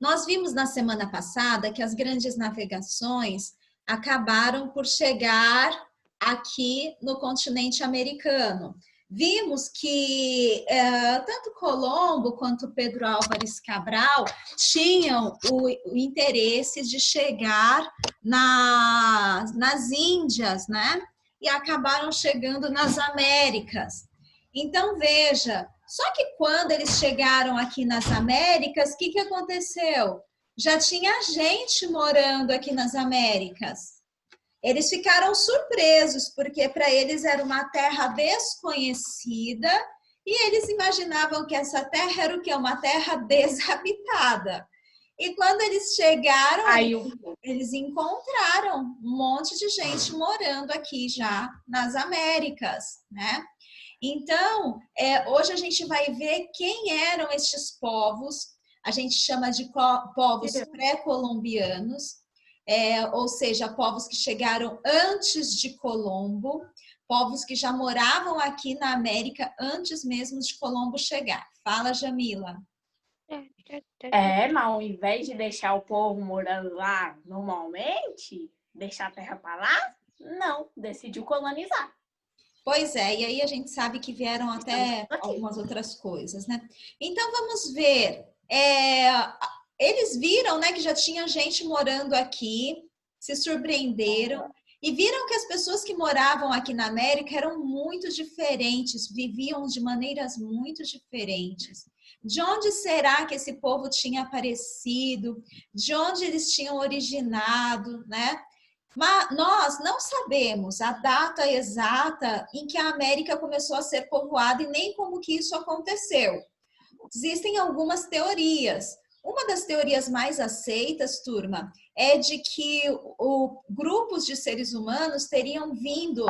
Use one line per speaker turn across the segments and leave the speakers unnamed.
Nós vimos na semana passada que as grandes navegações acabaram por chegar aqui no continente americano. Vimos que tanto Colombo quanto Pedro Álvares Cabral tinham o interesse de chegar nas Índias, né? E acabaram chegando nas Américas. Então, veja, só que quando eles chegaram aqui nas Américas, o que aconteceu? Já tinha gente morando aqui nas Américas. Eles ficaram surpresos, porque para eles era uma terra desconhecida e eles imaginavam que essa terra era o quê? Uma terra desabitada. E quando eles chegaram, eles encontraram um monte de gente morando aqui já nas Américas, né? Então, hoje a gente vai ver quem eram estes povos, a gente chama de povos pré-colombianos, ou seja, povos que chegaram antes de Colombo, povos que já moravam aqui na América antes mesmo de Colombo chegar. Fala, Jamila.
Mas ao invés de deixar o povo morando lá normalmente, deixar a terra para lá, não, decidiu colonizar.
Pois é, e aí a gente sabe que vieram até algumas outras coisas, né? Então, vamos ver. Eles viram, né, que já tinha gente morando aqui, se surpreenderam e viram que as pessoas que moravam aqui na América eram muito diferentes, viviam de maneiras muito diferentes. De onde será que esse povo tinha aparecido? De onde eles tinham originado, né? Mas nós não sabemos a data exata em que a América começou a ser povoada e nem como que isso aconteceu. Existem algumas teorias. Uma das teorias mais aceitas, turma, é de que grupos de seres humanos teriam vindo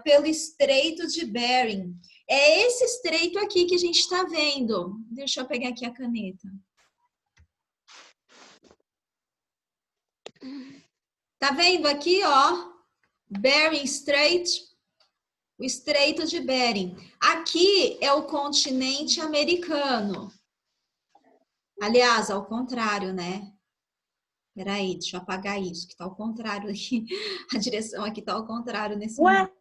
pelo Estreito de Bering. É esse estreito aqui que a gente está vendo. Deixa eu pegar aqui a caneta. Tá vendo aqui, ó? Bering Strait, o Estreito de Bering. Aqui é o continente americano. Aliás, ao contrário, né? Peraí, deixa eu apagar isso, que tá ao contrário aqui. A direção aqui tá ao contrário nesse mapa.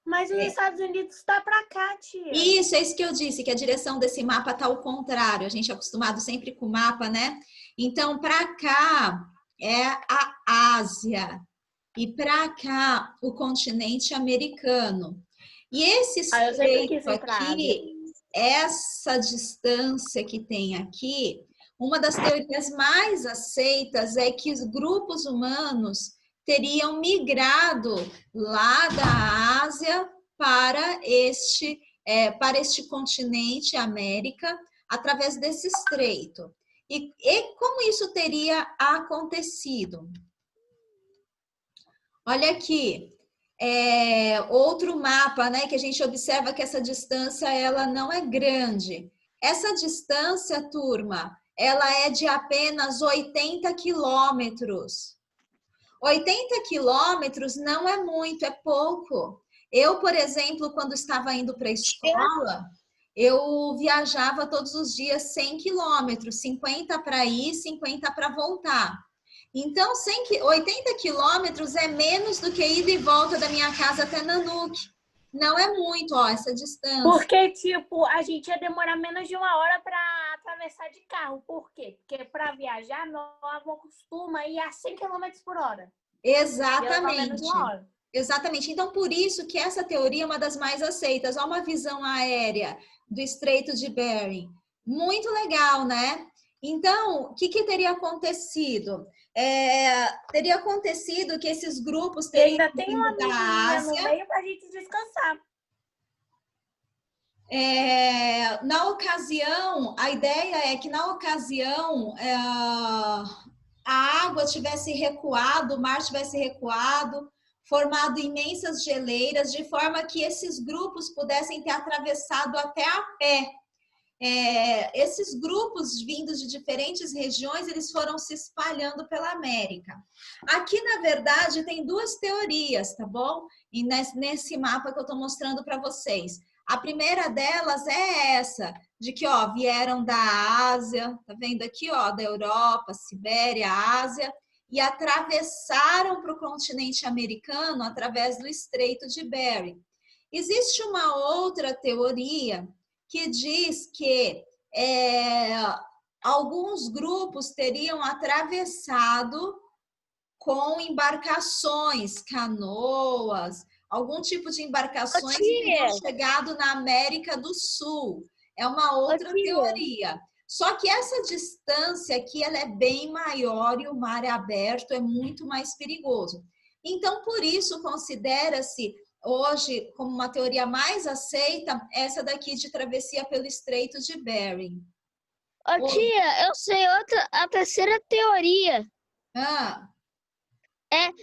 Mas os Estados Unidos está para cá, tia.
Isso, é isso que eu disse, que a direção desse mapa tá ao contrário. A gente é acostumado sempre com o mapa, né? Então, para cá é a Ásia. E para cá, o continente americano. E esse estreito aqui, essa distância que tem aqui, uma das teorias mais aceitas é que os grupos humanos teriam migrado lá da Ásia para este continente, América, através desse estreito. E como isso teria acontecido? Olha aqui, outro mapa, né, que a gente observa que essa distância ela não é grande. Essa distância, turma, ela é de apenas 80 quilômetros. 80 quilômetros não é muito, é pouco. Eu, por exemplo, quando estava indo para a escola, eu viajava todos os dias 100 quilômetros, 50 para ir, 50 para voltar. Então, 80 quilômetros é menos do que ida e volta da minha casa até Nanuque. Não é muito, ó, essa distância.
Porque, tipo, a gente ia demorar menos de 1 hora para atravessar de carro. Por quê? Porque para viajar, meu avô costuma ir a 100 km por hora.
Exatamente. Exatamente. Então, por isso que essa teoria é uma das mais aceitas. Olha uma visão aérea do Estreito de Bering. Muito legal, né? Então, o que teria acontecido? Teria acontecido que esses grupos teriam
ainda tem uma da Ásia no meio para a gente descansar.
Na ocasião, a ideia é que na ocasião a água tivesse recuado, o mar tivesse recuado, formado imensas geleiras, de forma que esses grupos pudessem ter atravessado até a pé. Esses grupos vindos de diferentes regiões, eles foram se espalhando pela América. Aqui, na verdade, tem duas teorias, tá bom? E nesse mapa que eu estou mostrando para vocês. A primeira delas é essa, de que, ó, vieram da Ásia, tá vendo aqui, ó, da Europa, Sibéria, Ásia, e atravessaram para o continente americano através do Estreito de Bering. Existe uma outra teoria que diz que alguns grupos teriam atravessado com embarcações, canoas, algum tipo de embarcações e teriam chegado na América do Sul. É uma outra teoria. Só que essa distância aqui ela é bem maior e o mar é aberto, é muito mais perigoso. Então, por isso, considera-se hoje como uma teoria mais aceita essa daqui de travessia pelo Estreito de Bering.
Ô, tia, eu sei a terceira teoria.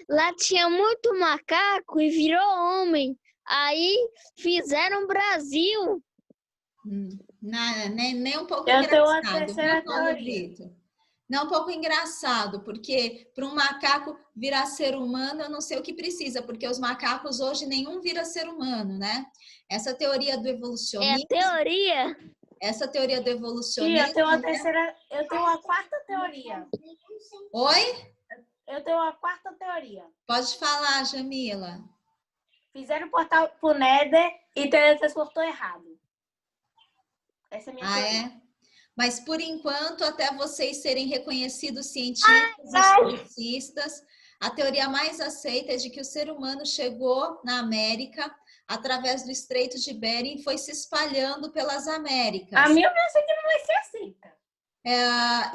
Lá tinha muito macaco e virou homem. Aí fizeram Brasil.
Nem um pouco
eu
engraçado.
Tenho uma terceira teoria.
Não, um pouco engraçado, porque para um macaco virar ser humano, eu não sei o que precisa, porque os macacos hoje nenhum vira ser humano, né? Essa teoria do evolucionismo...
É a teoria?
Essa teoria do evolucionismo...
Eu tenho uma terceira... Eu tenho uma quarta teoria.
Oi?
Eu tenho uma quarta teoria.
Pode falar, Jamila.
Fizeram o portal pro Nether e teletransportou errado. Essa é a minha teoria.
É? Mas, por enquanto, até vocês serem reconhecidos cientistas e historicistas, a teoria mais aceita é de que o ser humano chegou na América através do Estreito de Bering e foi se espalhando pelas Américas.
A minha eu sei que não vai ser aceita.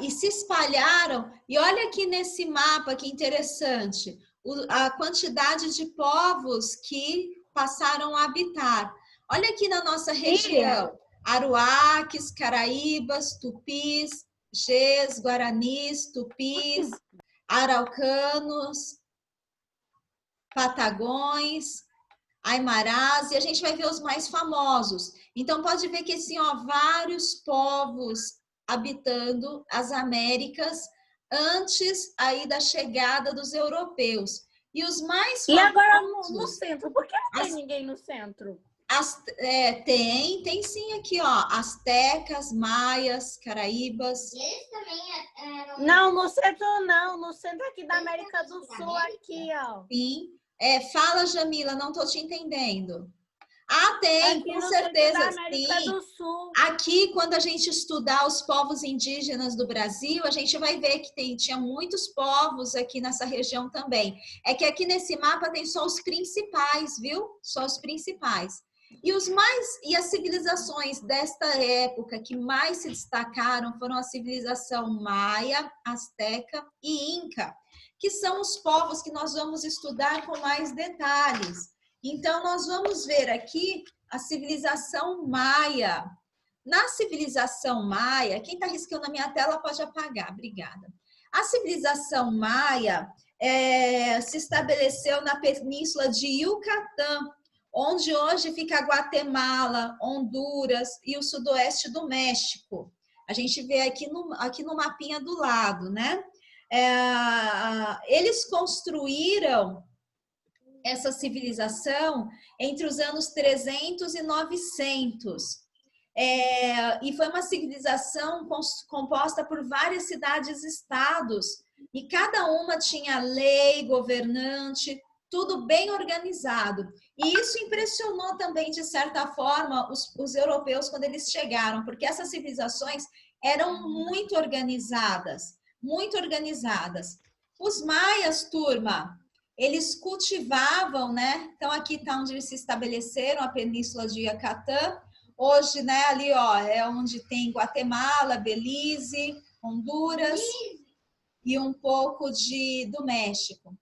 E se espalharam, e olha aqui nesse mapa que interessante, a quantidade de povos que passaram a habitar. Olha aqui na nossa região, Aruaques, Caraíbas, Tupis, Gês, Guaranis, Tupis, Araucanos, Patagões, Aimarás, e a gente vai ver os mais famosos. Então, pode ver que assim, ó, vários povos habitando as Américas antes aí da chegada dos europeus. E os mais famosos...
E agora no centro? Por que não tem ninguém no centro?
Tem sim aqui, ó. Astecas, maias, caraíbas.
Eles também eram...
Não, no centro não. No centro aqui da América do Sul, aqui, ó.
Sim. Fala, Jamila, não tô te entendendo. Tem,
aqui
com certeza,
sim. Do Sul.
Aqui, quando a gente estudar os povos indígenas do Brasil, a gente vai ver que tinha muitos povos aqui nessa região também. É que aqui nesse mapa tem só os principais, viu? Só os principais. E as civilizações desta época que mais se destacaram foram a civilização maia, asteca e inca, que são os povos que nós vamos estudar com mais detalhes. Então, nós vamos ver aqui a civilização maia. Na civilização maia, quem está riscando a minha tela pode apagar, obrigada. A civilização maia se estabeleceu na península de Yucatán, onde hoje fica Guatemala, Honduras e o sudoeste do México. A gente vê aqui no mapinha do lado, né? Eles construíram essa civilização entre os anos 300 e 900. E foi uma civilização composta por várias cidades-estados, e cada uma tinha lei, governante, tudo bem organizado. E isso impressionou também, de certa forma, os europeus quando eles chegaram, porque essas civilizações eram muito organizadas, muito organizadas. Os maias, turma, eles cultivavam, né? Então, aqui está onde eles se estabeleceram, a península de Yucatán. Hoje, né, ali, ó, é onde tem Guatemala, Belize, Honduras e um pouco do México.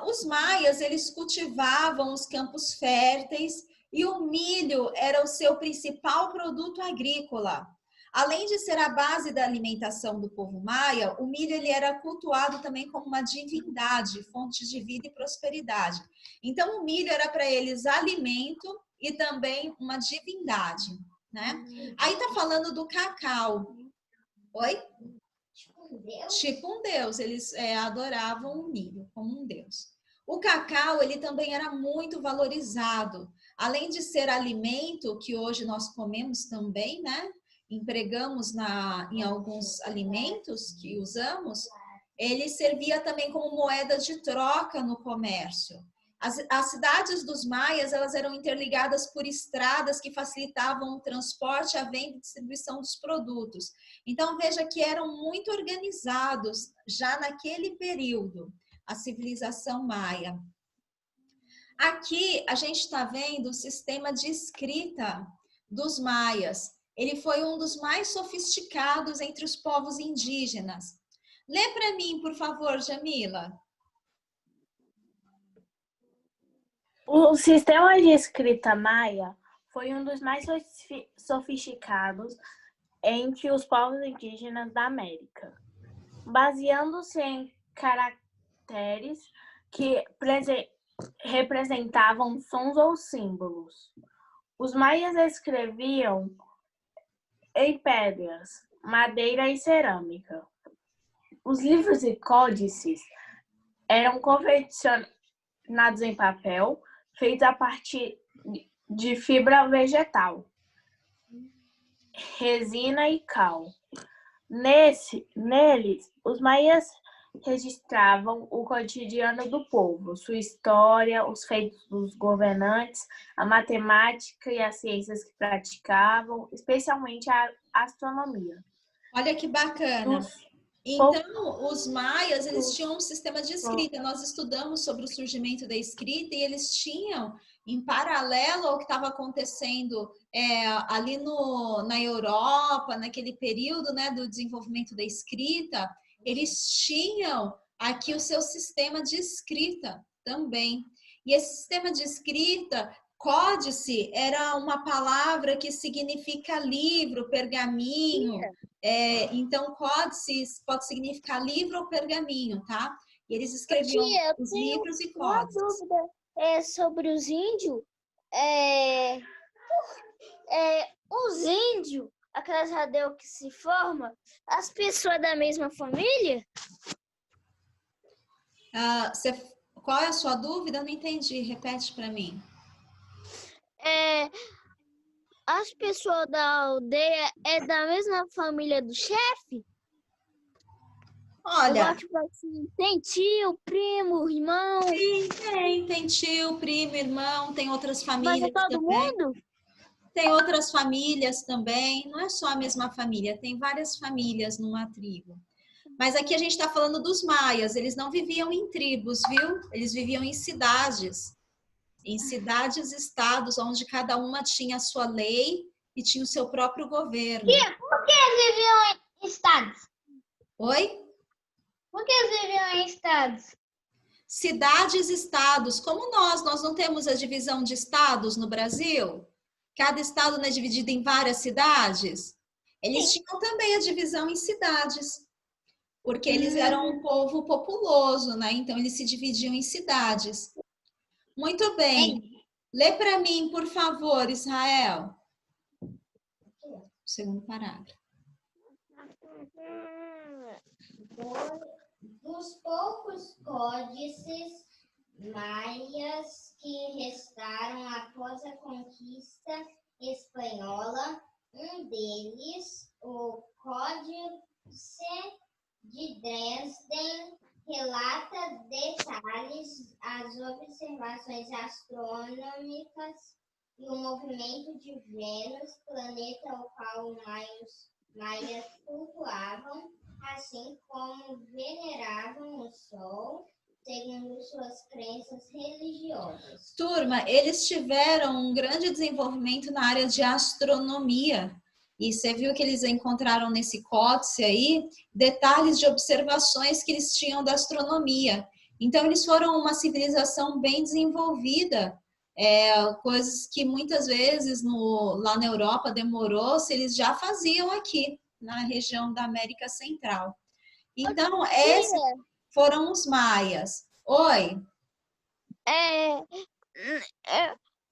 Os maias, eles cultivavam os campos férteis e o milho era o seu principal produto agrícola. Além de ser a base da alimentação do povo maia, o milho ele era cultuado também como uma divindade, fonte de vida e prosperidade. Então, o milho era para eles alimento e também uma divindade, né? Aí tá falando do cacau. Oi? Tipo um deus. Eles adoravam o milho como um deus. O cacau, ele também era muito valorizado. além de ser alimento, que hoje nós comemos também, né? Empregamos em alguns alimentos que usamos, ele servia também como moeda de troca no comércio. As cidades dos maias, elas eram interligadas por estradas que facilitavam o transporte, a venda e distribuição dos produtos. Então, veja que eram muito organizados já naquele período, a civilização maia. Aqui, a gente está vendo o sistema de escrita dos maias. Ele foi um dos mais sofisticados entre os povos indígenas. Lê para mim, por favor, Jamila.
O sistema de escrita maia foi um dos mais sofisticados entre os povos indígenas da América, baseando-se em caracteres que representavam sons ou símbolos. Os maias escreviam em pedras, madeira e cerâmica. Os livros e códices eram confeccionados em papel, feitos a partir de fibra vegetal, resina e cal. Neles, os maias registravam o cotidiano do povo, sua história, os feitos dos governantes, a matemática e as ciências que praticavam, especialmente a astronomia.
Olha que bacana. Então, os maias, eles tinham um sistema de escrita. Nós estudamos sobre o surgimento da escrita e eles tinham, em paralelo ao que estava acontecendo ali na Europa, naquele período, né, do desenvolvimento da escrita, eles tinham aqui o seu sistema de escrita também. E esse sistema de escrita, códice, era uma palavra que significa livro, pergaminho. Então, códices pode significar livro ou pergaminho, tá? E eles escreviam os livros e códices.
Uma dúvida sobre os índios. Os índios, aquelas radeu que se forma, as pessoas da mesma família?
Qual é a sua dúvida? Eu não entendi. Repete para mim.
As pessoas da aldeia da mesma família do chefe?
Olha,
tipo assim, tem tio, primo, irmão?
Sim, tem tio, primo, irmão, tem outras famílias
Mas é todo
também.
mundo?
Tem outras famílias também, não é só a mesma família, tem várias famílias numa tribo. Mas aqui a gente está falando dos maias, eles não viviam em tribos, viu? Eles viviam em cidades, estados, onde cada uma tinha a sua lei e tinha o seu próprio governo.
Por que eles viviam em estados?
Oi?
Por que eles viviam em estados?
Cidades, estados, como nós não temos a divisão de estados no Brasil? Cada estado é dividido em várias cidades. Eles tinham também a divisão em cidades, porque eles eram um povo populoso, né? Então, eles se dividiam em cidades. Muito bem. Lê para mim, por favor, Israel. O segundo parágrafo.
Dos poucos códices maias que restaram após a conquista espanhola, um deles, o Códice de Dresden, relata detalhes, as observações astronômicas e o movimento de Vênus, planeta ao qual os maias cultuavam, assim como veneravam o Sol, segundo suas crenças religiosas.
Turma, eles tiveram um grande desenvolvimento na área de astronomia. E você viu que eles encontraram nesse códice aí detalhes de observações que eles tinham da astronomia. Então, eles foram uma civilização bem desenvolvida, coisas que muitas vezes lá na Europa demorou, se eles já faziam aqui na região da América Central. Então, esses foram os maias. Oi?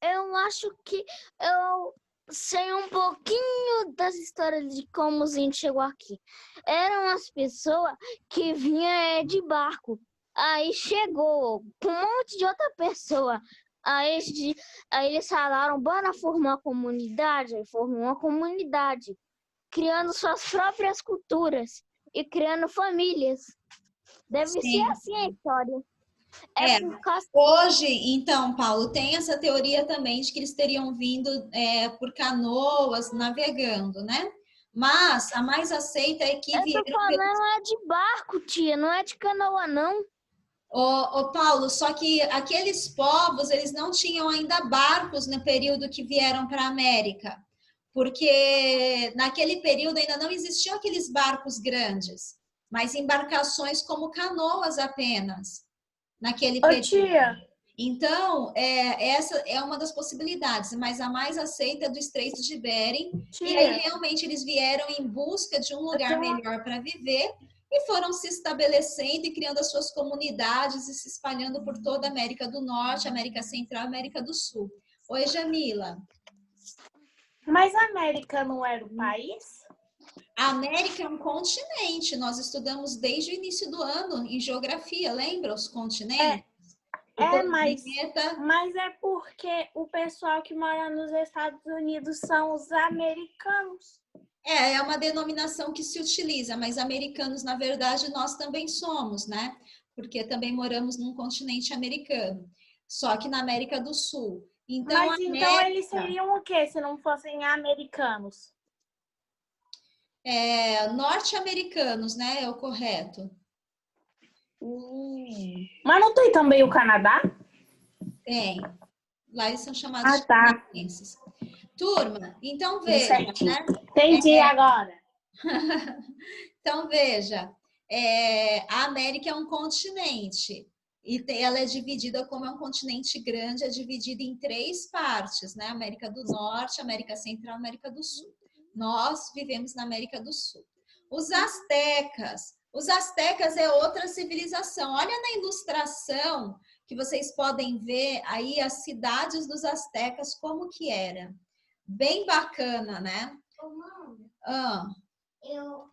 Eu acho que eu sei um pouquinho das histórias de como os índios chegou aqui. Eram as pessoas que vinham de barco. Aí chegou com um monte de outra pessoa. Aí eles falaram, bora formar uma comunidade. Aí formou uma comunidade, criando suas próprias culturas e criando famílias. Deve ser
Sim.
assim a história.
É.
Por causa...
Hoje, então, Paulo, tem essa teoria também de que eles teriam vindo por canoas, navegando, né? Mas a mais aceita é que
Eu tô
vieram...
falando é de barco, tia, não é de canoa, não.
Ô, Paulo, só que aqueles povos, eles não tinham ainda barcos no período que vieram para a América, porque naquele período ainda não existiam aqueles barcos grandes, mas embarcações como canoas apenas, naquele período.
Tia,
Então, essa é uma das possibilidades, mas a mais aceita é do Estreito de Bering, e aí
tia,
realmente eles vieram em busca de um lugar
tenho uma-
melhor para viver, e foram se estabelecendo e criando as suas comunidades e se espalhando por toda a América do Norte, América Central, América do Sul. Oi, Jamila.
Mas a América não era o país?
A América é um continente, nós estudamos desde o início do ano em geografia, lembra os continentes?
Mas é porque o pessoal que mora nos Estados Unidos são os americanos.
É uma denominação que se utiliza, mas americanos, na verdade, nós também somos, né? Porque também moramos num continente americano, só que na América do Sul. Então,
Mas então eles seriam o quê se não fossem americanos?
Norte-americanos, né? É o correto.
Mas não tem também o Canadá?
Tem. Lá eles são chamados de
tá.
canadenses. Turma, então veja, né?
Entendi agora.
Então veja, a América é um continente e ela é dividida, como é um continente grande, é dividida em 3 partes, né? América do Norte, América Central, América do Sul. Nós vivemos na América do Sul. Os astecas é outra civilização. Olha na ilustração que vocês podem ver aí as cidades dos astecas, como que era. Bem bacana, né?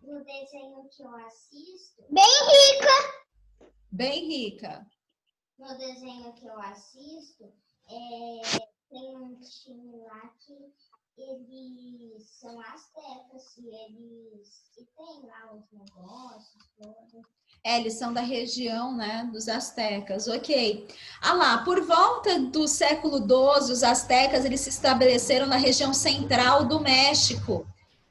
No desenho que eu assisto...
Bem rica.
No desenho que eu assisto, tem um time lá que eles são astecas e tem lá os negócios todos.
Eles são da região, né, dos astecas, ok. Lá, por volta do século XII, os astecas eles se estabeleceram na região central do México,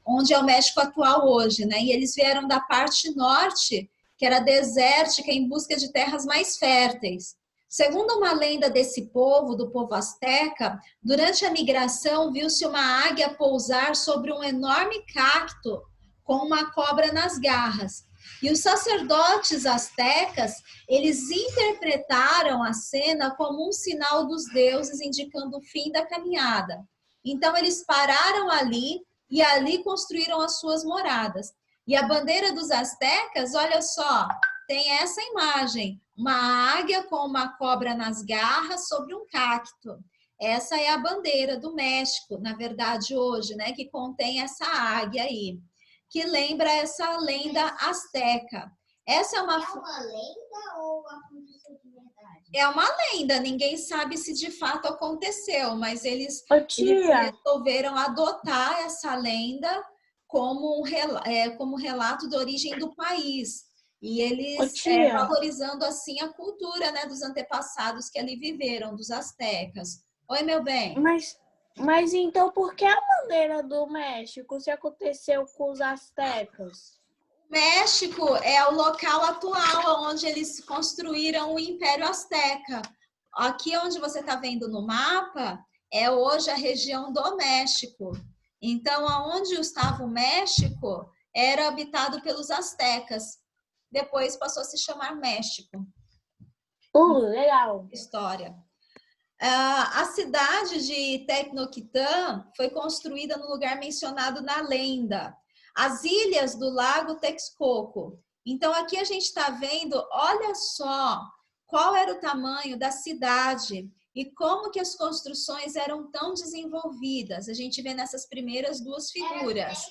onde é o México atual hoje, né? E eles vieram da parte norte, que era desértica, em busca de terras mais férteis. Segundo uma lenda desse povo, do povo asteca, durante a migração viu-se uma águia pousar sobre um enorme cacto com uma cobra nas garras. E os sacerdotes astecas, eles interpretaram a cena como um sinal dos deuses indicando o fim da caminhada. Então eles pararam ali e ali construíram as suas moradas. E a bandeira dos astecas, olha só, tem essa imagem, uma águia com uma cobra nas garras sobre um cacto. Essa é a bandeira do México, na verdade, hoje, né, que contém essa águia aí, que lembra essa lenda asteca. Essa é uma
lenda ou aconteceu de verdade?
É uma lenda, ninguém sabe se de fato aconteceu, mas eles resolveram adotar essa lenda como relato da origem do país. E eles valorizando assim a cultura, né, dos antepassados que ali viveram, dos astecas. Oi, meu bem.
Mas então por que a bandeira do México se aconteceu com os astecas?
México é o local atual onde eles construíram o Império Azteca. Aqui onde você está vendo no mapa é hoje a região do México. Então, aonde estava o México era habitado pelos astecas. Depois passou a se chamar México.
Legal.
História. A cidade de Tecnoquitã foi construída no lugar mencionado na lenda. As ilhas do Lago Texcoco. Então, aqui a gente está vendo, olha só, qual era o tamanho da cidade e como que as construções eram tão desenvolvidas. A gente vê nessas primeiras 2 figuras.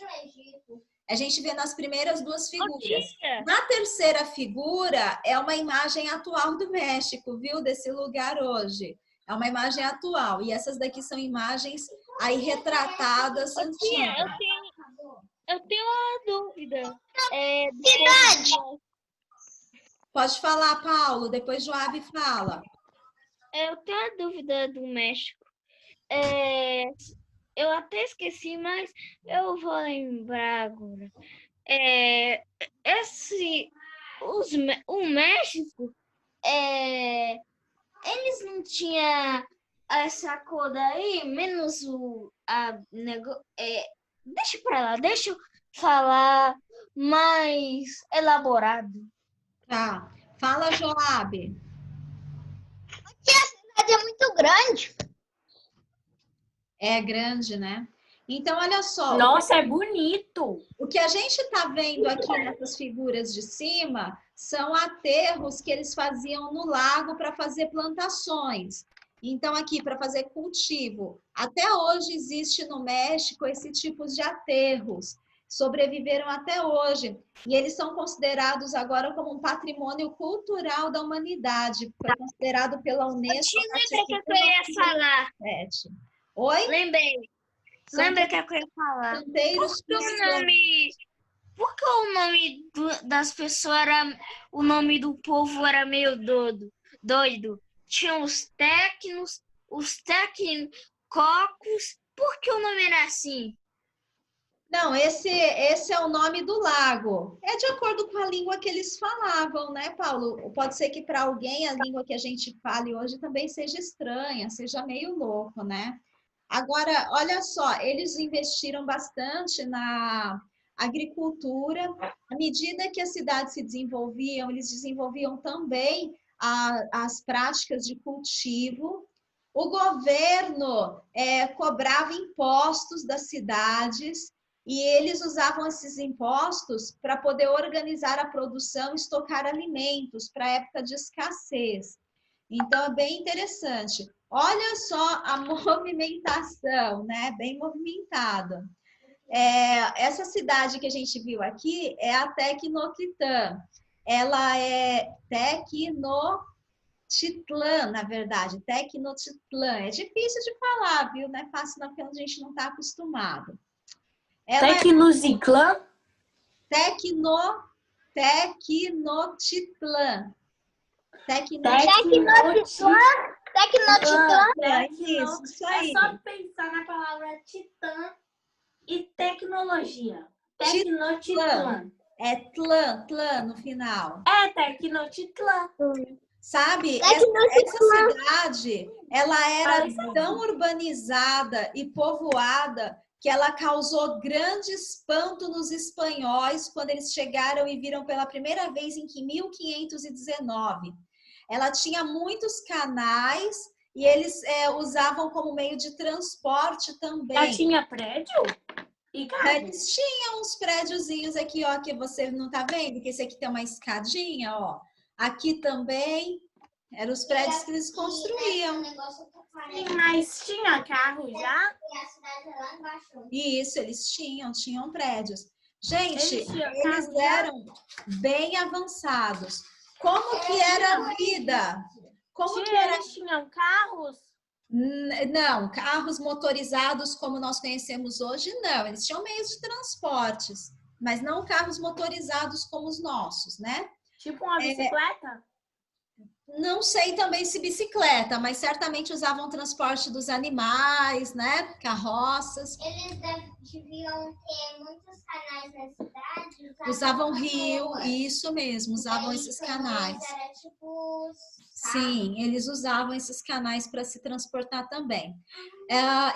A gente vê nas primeiras 2 figuras. Na terceira figura, é uma imagem atual do México, viu? Desse lugar hoje. É uma imagem atual. E essas daqui são imagens aí retratadas antigas.
Eu tenho uma dúvida.
Pode falar, Paulo, depois Joab fala.
Eu tenho uma dúvida do México. Eu até esqueci, mas eu vou lembrar agora. O México, eles não tinham essa cor daí, menos deixa pra lá, deixa eu falar mais elaborado.
Tá. Fala, Joab.
A cidade é muito grande.
É grande, né? Então, olha só.
Nossa, é bonito.
O que a gente está vendo aqui nessas figuras de cima são aterros que eles faziam no lago para fazer plantações. Então, aqui, para fazer cultivo. Até hoje existe no México esse tipo de aterros. Sobreviveram até hoje. E eles são considerados agora como um patrimônio cultural da humanidade. Foi considerado pela Unesco.
Lembra que eu ia falar?
Oi?
Lembra que eu ia falar?
Canteiros
Por que o nome das pessoas era... O nome do povo era meio doido? Tinha os técnicos, os tecnococos. Por que o nome era assim?
Não, esse é o nome do lago. É de acordo com a língua que eles falavam, né, Paulo? Pode ser que para alguém a língua que a gente fale hoje também seja estranha, seja meio louco, né? Agora, olha só, eles investiram bastante na agricultura. À medida que as cidades se desenvolviam, eles desenvolviam também as práticas de cultivo. O governo cobrava impostos das cidades e eles usavam esses impostos para poder organizar a produção e estocar alimentos para a época de escassez. Então, é bem interessante. Olha só a movimentação, né? Bem movimentada. Essa cidade que a gente viu aqui é a Tecnotitã. Ela é Tecnotitlán, na verdade. Tecnotitlán. É difícil de falar, viu? Não é fácil não, porque a gente não está acostumado.
Tecnociclã?
Tecnotitlán.
Tecnotitlã.
Isso aí.
É só pensar na palavra titã e tecnologia. Tecnotitlã.
É tlã no final.
É Tecnotitlã.
Sabe, essa cidade, ela era tão urbanizada e povoada que ela causou grande espanto nos espanhóis quando eles chegaram e viram pela primeira vez em 1519. Ela tinha muitos canais e eles usavam como meio de transporte também.
Já tinha prédio? E
eles tinham uns prédiozinhos aqui, ó, que você não tá vendo? Que esse aqui tem uma escadinha, ó. Aqui também eram os prédios que eles construíam.
Mas tinha carro já?
Isso, eles tinham prédios. Gente, eles eram bem avançados. Como que era a vida?
Eles tinham carros?
Não, carros motorizados como nós conhecemos hoje, não. Eles tinham meios de transportes, mas não carros motorizados como os nossos, né?
Tipo uma bicicleta?
Não sei também se bicicleta, mas certamente usavam transporte dos animais, né? Carroças.
Eles deviam ter muitos canais na cidade.
Usavam rio, isso mesmo, usavam esses canais.
Era tipo...
Sim, eles usavam esses canais para se transportar também.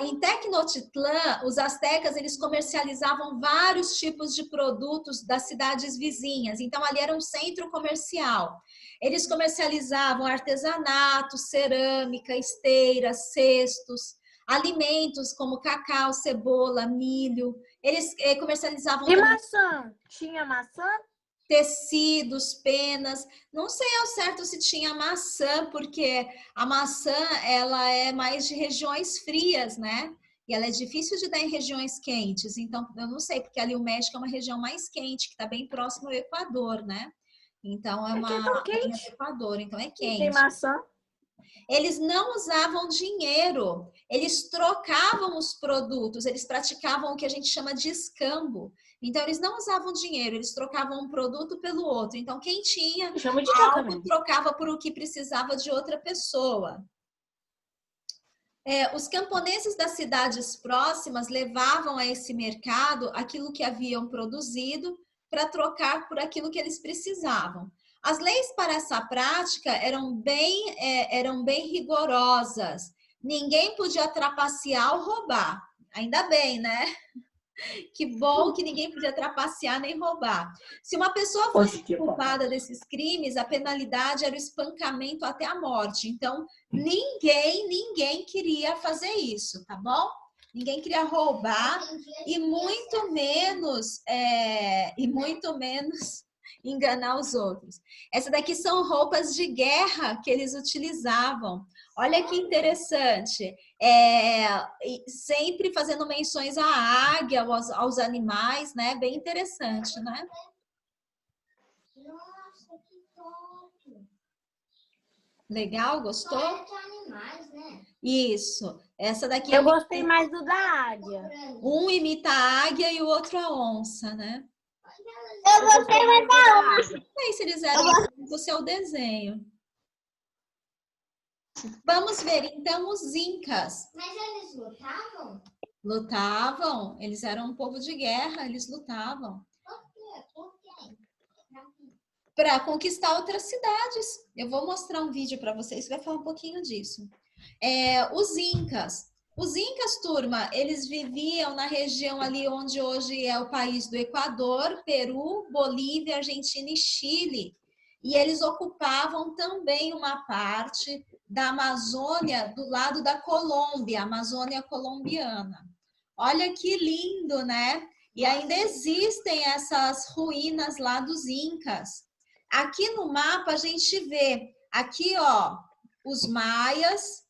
Em Tecnotitlán, os astecas eles comercializavam vários tipos de produtos das cidades vizinhas. Então, ali era um centro comercial. Eles comercializavam artesanato, cerâmica, esteiras, cestos, alimentos como cacau, cebola, milho. Eles comercializavam...
E maçã? Tinha maçã?
Tecidos, penas. Não sei ao certo se tinha maçã, porque a maçã ela é mais de regiões frias, né? E ela é difícil de dar em regiões quentes. Então, eu não sei, porque ali o México é uma região mais quente, que está bem próximo ao Equador, né? Então, é uma linha do Equador, então é quente.
Tem maçã?
Eles não usavam dinheiro, eles trocavam os produtos, eles praticavam o que a gente chama de escambo. Então, eles não usavam dinheiro, eles trocavam um produto pelo outro. Então, quem tinha
Chama de
algo trocava por o que precisava de outra pessoa. Os camponeses das cidades próximas levavam a esse mercado aquilo que haviam produzido para trocar por aquilo que eles precisavam. As leis para essa prática eram bem rigorosas. Ninguém podia trapacear ou roubar. Ainda bem, né? Que bom que ninguém podia trapacear nem roubar. Se uma pessoa fosse culpada desses crimes, a penalidade era o espancamento até a morte. Então, ninguém queria fazer isso, tá bom? Ninguém queria roubar e muito menos enganar os outros. Essa daqui são roupas de guerra que eles utilizavam. Olha que interessante. Sempre fazendo menções à águia, aos animais, né? Bem interessante, né?
Nossa, que top!
Legal, gostou?
Só de animais, né?
Isso. Essa daqui
Eu gostei mais do da águia.
um imita a águia e o outro a onça, né?
Eu gostei mais da onça.
Não sei se eles eram do seu desenho. Vamos ver, então, os incas.
Mas eles lutavam?
Lutavam, eles eram um povo de guerra, eles lutavam.
Por quê? Por quê?
Para conquistar outras cidades. Eu vou mostrar um vídeo para vocês que vai falar um pouquinho disso. Os incas. Os incas, turma, eles viviam na região ali onde hoje é o país do Equador, Peru, Bolívia, Argentina e Chile. E eles ocupavam também uma parte da Amazônia do lado da Colômbia, Amazônia colombiana. Olha que lindo, né? E ainda existem essas ruínas lá dos incas. Aqui no mapa a gente vê, aqui ó, os maias,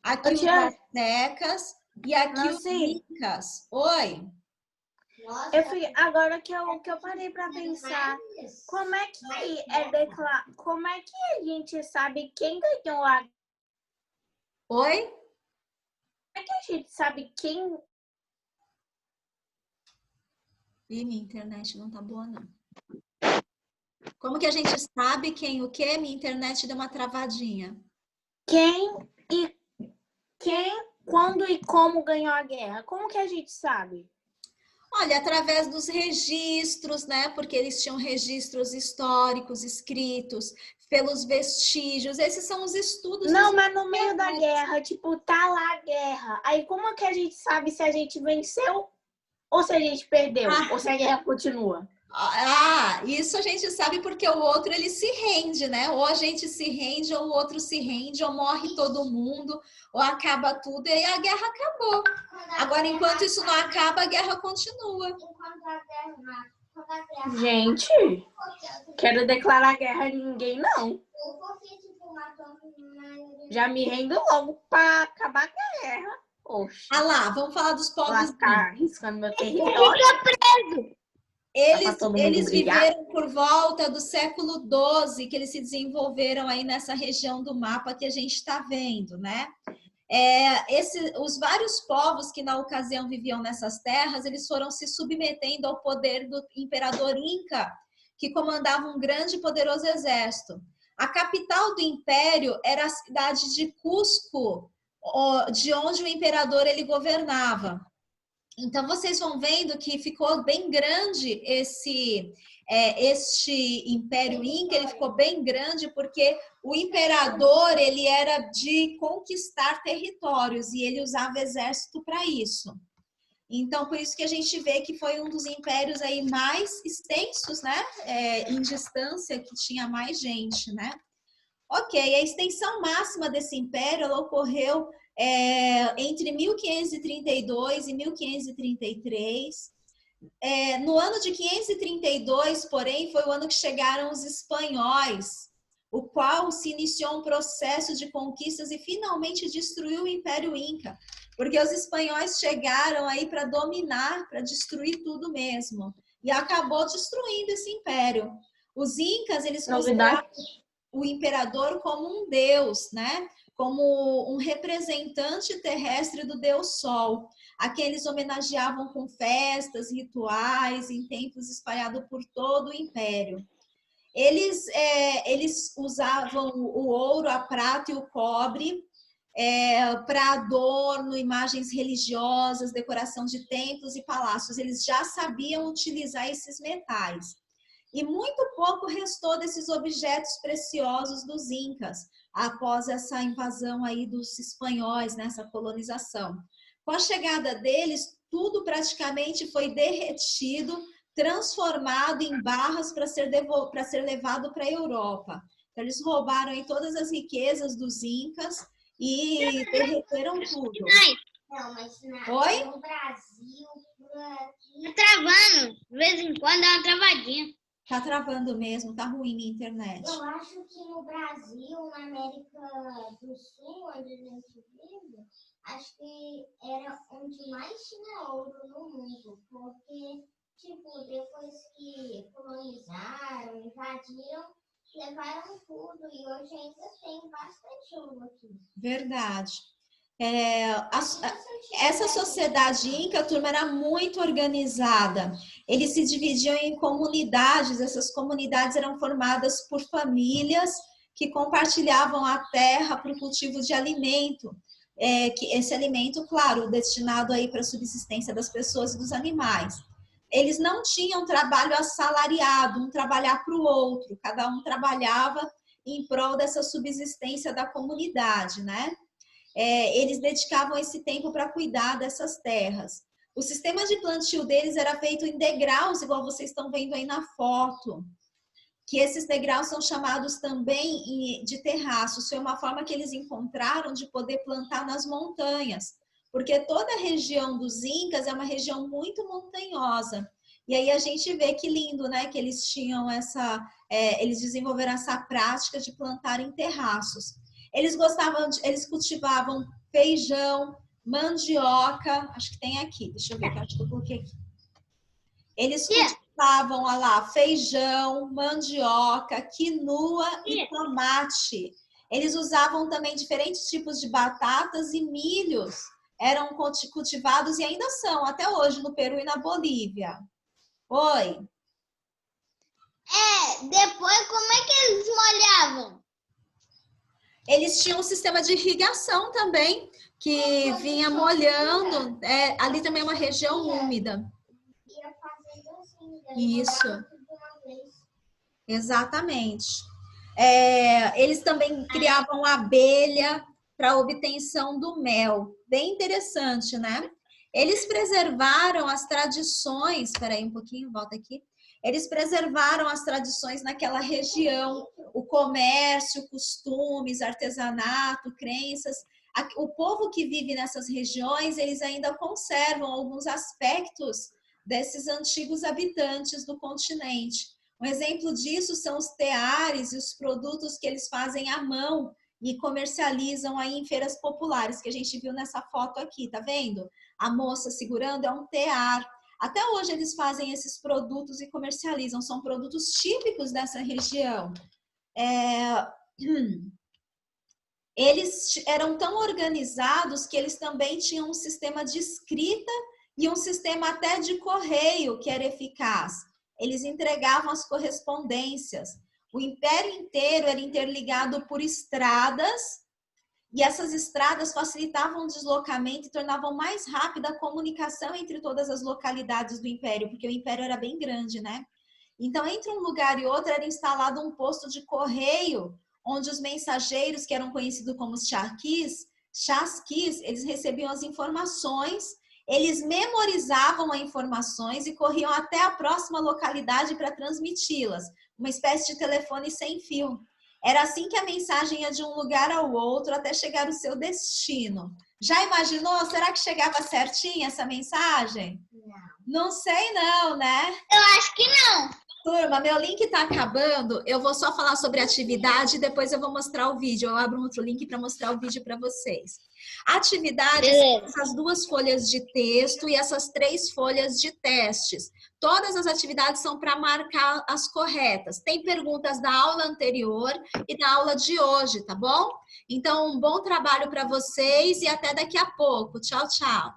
aqui os aztecas e aqui os incas. Oi?
Nossa,
Agora que eu parei para pensar, como é que como é que a gente sabe quem ganhou a...
Oi?
Como é que a gente sabe quem...
Ih, minha internet não tá boa, não. Como que a gente sabe quem o quê? Minha internet deu uma travadinha.
Quem, quando e como ganhou a guerra? Como que a gente sabe?
Olha, através dos registros, né? Porque eles tinham registros históricos escritos, pelos vestígios. Esses são os estudos.
Não, mas no meio da guerra, tipo, tá lá a guerra. Aí como que a gente sabe se a gente venceu ou se a gente perdeu? Ou se a guerra continua?
Isso a gente sabe porque o outro ele se rende, né? Ou a gente se rende, ou o outro se rende, ou morre todo mundo, ou acaba tudo, e aí a guerra acabou. Agora, enquanto isso não acaba, a guerra continua.
Gente, quero declarar guerra a ninguém, não. Já me rendo logo para acabar a guerra. Oxe.
Ah lá, vamos falar dos povos.
Lascar, arriscando meu território.
Eles viveram por volta do século XII, que eles se desenvolveram aí nessa região do mapa que a gente está vendo, né? Os vários povos que na ocasião viviam nessas terras, eles foram se submetendo ao poder do imperador Inca, que comandava um grande e poderoso exército. A capital do império era a cidade de Cusco, de onde o imperador ele governava. Então, vocês vão vendo que ficou bem grande este Império Inca, ele ficou bem grande porque o imperador, ele era de conquistar territórios e ele usava exército para isso. Então, por isso que a gente vê que foi um dos impérios aí mais extensos, né? Em distância, que tinha mais gente, né? Ok, a extensão máxima desse império, ela ocorreu entre 1532 e 1533. No ano de 532, porém, foi o ano que chegaram os espanhóis, o qual se iniciou um processo de conquistas e finalmente destruiu o Império Inca, porque os espanhóis chegaram aí para dominar, para destruir tudo mesmo, e acabou destruindo esse império. Os incas, eles consideravam... o imperador como um deus, né? Como um representante terrestre do Deus Sol, a quem eles homenageavam com festas, rituais, em templos espalhados por todo o império. Eles usavam o ouro, a prata e o cobre para adorno, imagens religiosas, decoração de templos e palácios. Eles já sabiam utilizar esses metais. E muito pouco restou desses objetos preciosos dos incas, após essa invasão aí dos espanhóis, nessa colonização. Com a chegada deles, tudo praticamente foi derretido, transformado em barras para ser levado para a Europa. Então, eles roubaram aí todas as riquezas dos incas e derreteram tudo.
Não, mas
Oi?
no Brasil, por aqui...
Tá travando. De vez em quando dá uma travadinha.
Tá travando mesmo, tá ruim minha internet.
Eu acho que no Brasil, na América do Sul, onde a gente vive, acho que era onde mais tinha ouro no mundo, porque, tipo, depois que colonizaram, invadiram, levaram tudo e hoje ainda tem bastante ouro aqui.
Verdade. Essa sociedade inca, turma, era muito organizada. Eles se dividiam em comunidades. Essas comunidades eram formadas por famílias que compartilhavam a terra para o cultivo de alimento. Que esse alimento, claro, destinado aí para a subsistência das pessoas e dos animais. Eles não tinham trabalho assalariado, um trabalhar para o outro. Cada um trabalhava em prol dessa subsistência da comunidade, né? Eles dedicavam esse tempo para cuidar dessas terras. O sistema de plantio deles era feito em degraus, igual vocês estão vendo aí na foto, que esses degraus são chamados também de terraços. Foi uma forma que eles encontraram de poder plantar nas montanhas, porque toda a região dos incas é uma região muito montanhosa. E aí a gente vê que lindo, né, que eles tinham eles desenvolveram essa prática de plantar em terraços. Eles cultivavam feijão, mandioca, acho que tem aqui, deixa eu ver, acho que eu coloquei aqui. Eles cultivavam, olha lá, feijão, mandioca, quinua e tomate. Eles usavam também diferentes tipos de batatas e milhos, eram cultivados e ainda são, até hoje, no Peru e na Bolívia. Oi?
Depois como é que eles molhavam?
Eles tinham um sistema de irrigação também, que vinha molhando. Ali também é uma região úmida.
Ia fazendo assim,
Isso. Exatamente. Eles também criavam abelha para obtenção do mel. Bem interessante, né? Eles preservaram as tradições. Espera aí um pouquinho, volta aqui. Eles preservaram as tradições naquela região, o comércio, costumes, artesanato, crenças. O povo que vive nessas regiões, eles ainda conservam alguns aspectos desses antigos habitantes do continente. Um exemplo disso são os teares e os produtos que eles fazem à mão e comercializam aí em feiras populares, que a gente viu nessa foto aqui, tá vendo? A moça segurando é um tear. Até hoje eles fazem esses produtos e comercializam, são produtos típicos dessa região. Eles eram tão organizados que eles também tinham um sistema de escrita e um sistema até de correio que era eficaz. Eles entregavam as correspondências. O império inteiro era interligado por estradas, e essas estradas facilitavam o deslocamento e tornavam mais rápida a comunicação entre todas as localidades do império, porque o império era bem grande, né? Então, entre um lugar e outro era instalado um posto de correio, onde os mensageiros, que eram conhecidos como os chasquis, eles recebiam as informações, eles memorizavam as informações e corriam até a próxima localidade para transmiti-las, uma espécie de telefone sem fio. Era assim que a mensagem ia de um lugar ao outro até chegar ao seu destino. Já imaginou? Será que chegava certinho essa mensagem?
Não.
Não sei não, né?
Eu acho que não.
Turma, meu link está acabando. Eu vou só falar sobre a atividade e depois eu vou mostrar o vídeo. Eu abro um outro link para mostrar o vídeo para vocês. A atividade são essas 2 folhas de texto e essas 3 folhas de testes. Todas as atividades são para marcar as corretas. Tem perguntas da aula anterior e da aula de hoje, tá bom? Então, um bom trabalho para vocês e até daqui a pouco. Tchau, tchau.